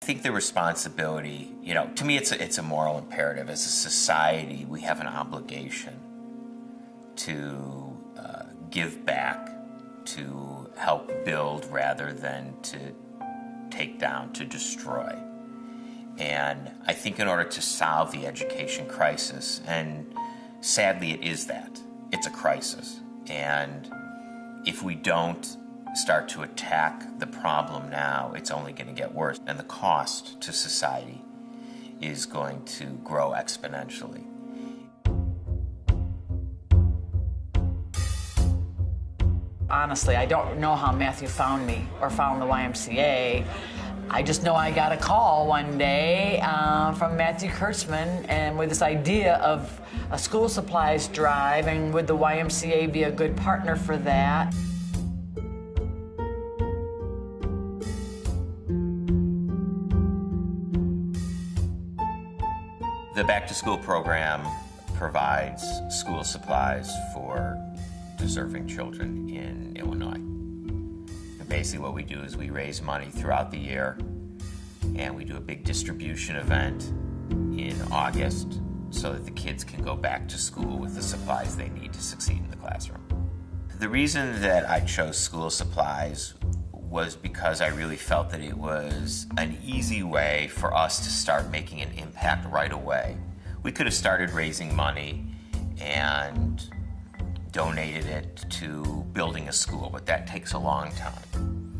I think the responsibility, to me it's a moral imperative. As a society, we have an obligation to give back, to help build rather than to take down, to destroy. And I think in order to solve the education crisis, and sadly it is that, it's a crisis. And if we don't start to attack the problem now, it's only going to get worse. And the cost to society is going to grow exponentially. Honestly, I don't know how Matthew found me or found the YMCA. I just know I got a call one day from Matthew Kurtzman, and with this idea of a school supplies drive, and would the YMCA be a good partner for that? The Back to School program provides school supplies for deserving children in Illinois. And basically what we do is we raise money throughout the year, and we do a big distribution event in August so that the kids can go back to school with the supplies they need to succeed in the classroom. The reason that I chose school supplies was because I really felt that it was an easy way for us to start making an impact right away. We could have started raising money and donated it to building a school, but that takes a long time.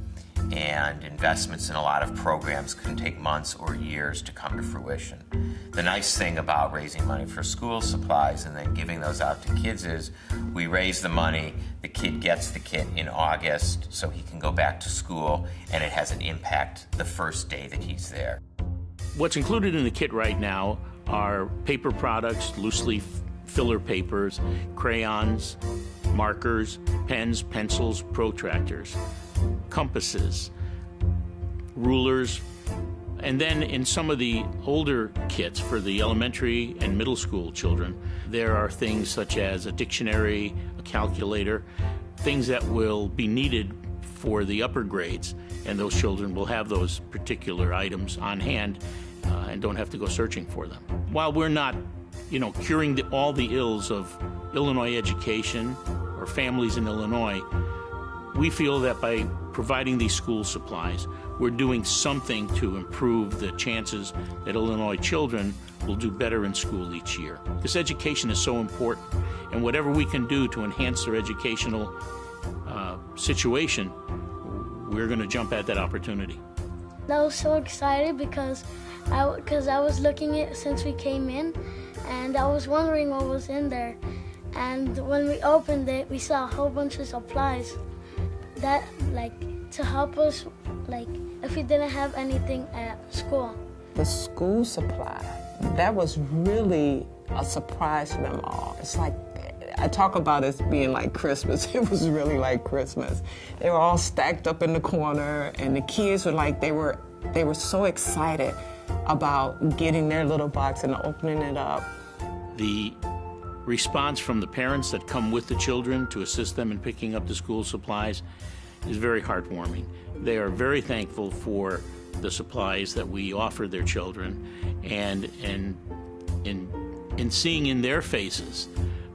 And investments in a lot of programs can take months or years to come to fruition. The nice thing about raising money for school supplies and then giving those out to kids is we raise the money, the kid gets the kit in August so he can go back to school, and it has an impact the first day that he's there. What's included in the kit right now are paper products, loose leaf filler papers, crayons, markers, pens, pencils, protractors, compasses, rulers, and then in some of the older kits for the elementary and middle school children, there are things such as a dictionary, a calculator, things that will be needed for the upper grades, and those children will have those particular items on hand and don't have to go searching for them. While we're not curing all the ills of Illinois education or families in Illinois, we feel that by providing these school supplies, we're doing something to improve the chances that Illinois children will do better in school each year. This education is so important, and whatever we can do to enhance their educational situation, we're going to jump at that opportunity. I was so excited because I was looking at it since we came in, and I was wondering what was in there. And when we opened it, we saw a whole bunch of supplies that, to help us, if we didn't have anything at school. The school supply, that was really a surprise to them all. It's like, I talk about it being like Christmas. It was really like Christmas. They were all stacked up in the corner, and the kids were like, they were so excited about getting their little box and opening it up. The response from the parents that come with the children to assist them in picking up the school supplies is very heartwarming. They are very thankful for the supplies that we offer their children, and in seeing in their faces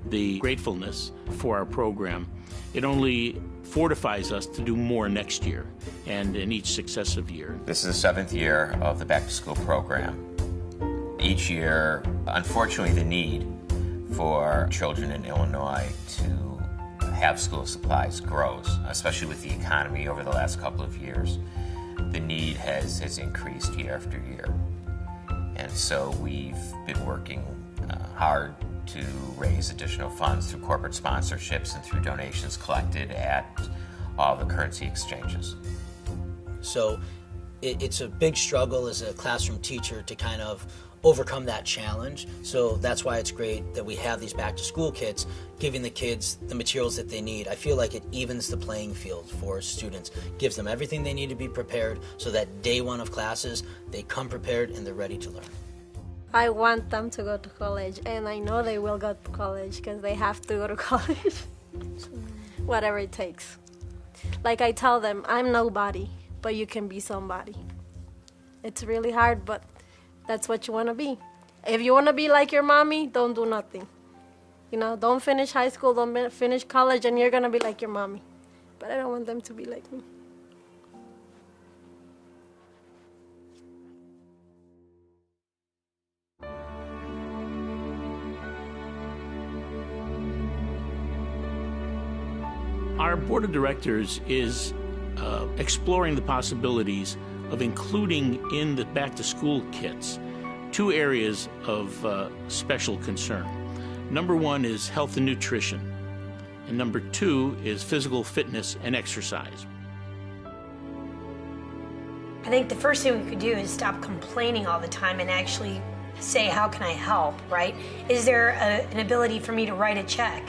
the gratefulness for our program, it only fortifies us to do more next year and in each successive year. This is the 7th year of the Back to School program. Each year, unfortunately, the need for children in Illinois to have school supplies grows, especially with the economy over the last couple of years. The need has increased year after year. And so we've been working hard to raise additional funds through corporate sponsorships and through donations collected at all the currency exchanges. So it's a big struggle as a classroom teacher to kind of overcome that challenge. So that's why it's great that we have these back to school kits, giving the kids the materials that they need. I feel like it evens the playing field for students, gives them everything they need to be prepared so that day one of classes, they come prepared and they're ready to learn. I want them to go to college, and I know they will go to college because they have to go to college. Whatever it takes. Like I tell them, I'm nobody, but you can be somebody. It's really hard, but that's what you want to be. If you want to be like your mommy, don't do nothing. You know, don't finish high school, don't finish college, and you're going to be like your mommy. But I don't want them to be like me. Our board of directors is exploring the possibilities of including in the back-to-school kits 2 areas of special concern. Number 1 is health and nutrition, and number 2 is physical fitness and exercise. I think the first thing we could do is stop complaining all the time and actually say, how can I help, right? Is there an ability for me to write a check?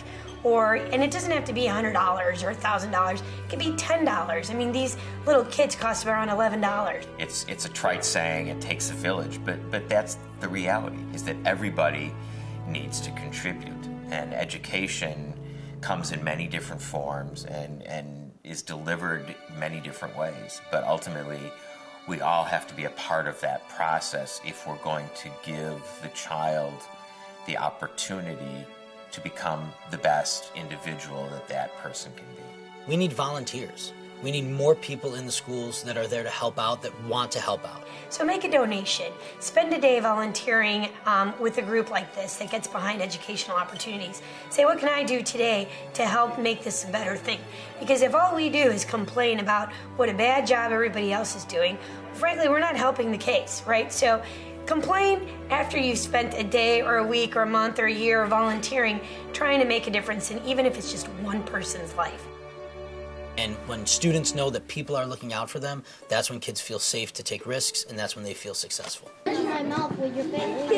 And it doesn't have to be $100 or $1,000. It could be $10. I mean, these little kits cost around $11. It's a trite saying, it takes a village, but that's the reality, is that everybody needs to contribute. And education comes in many different forms and is delivered many different ways. But ultimately, we all have to be a part of that process if we're going to give the child the opportunity to become the best individual that person can be. We need volunteers. We need more people in the schools that are there to help out, that want to help out. So make a donation. Spend a day volunteering with a group like this that gets behind educational opportunities. Say, what can I do today to help make this a better thing? Because if all we do is complain about what a bad job everybody else is doing, frankly, we're not helping the case, right? So complain after you've spent a day or a week or a month or a year volunteering, trying to make a difference in even if it's just one person's life. And when students know that people are looking out for them, that's when kids feel safe to take risks, and that's when they feel successful. Touch my mouth with your face.